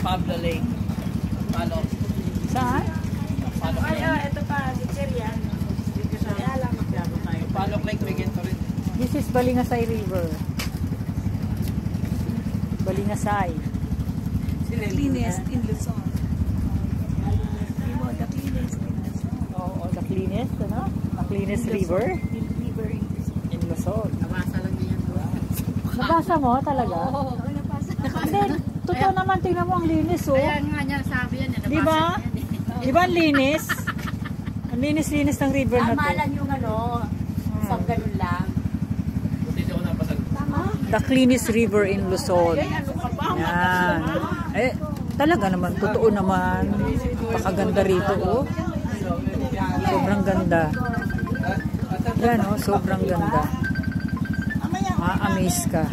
Pablo Lake. Palok. Saan? Palok Lake. Ay, ito pa, Chicheria. Palok Lake, may ganito rin. This is Balingasay River. Balingasay. Cleanest in Luzon. The cleanest in Luzon. Oo, the cleanest, ano? The cleanest river River in Luzon. in Luzon. Nabasa lang niya yan doon. Nabasa mo talaga? Oo, napasa. Hindi, totoo naman, tingnan mo ang linis, oh. Kaya nga niya sabi yan, nabasa Di ba? niya yan. Di ba ang linis? Ang linis-linis ng river na to. Tama lang yung ano, isang ganun lang. Buti di ako napasag. The cleanest river in Luzon. Yan. Eh, talaga naman, totoo naman. Pakaganda rito, oh. Sobrang ganda. Yan, oh, sobrang ganda. Ma-amaze ka.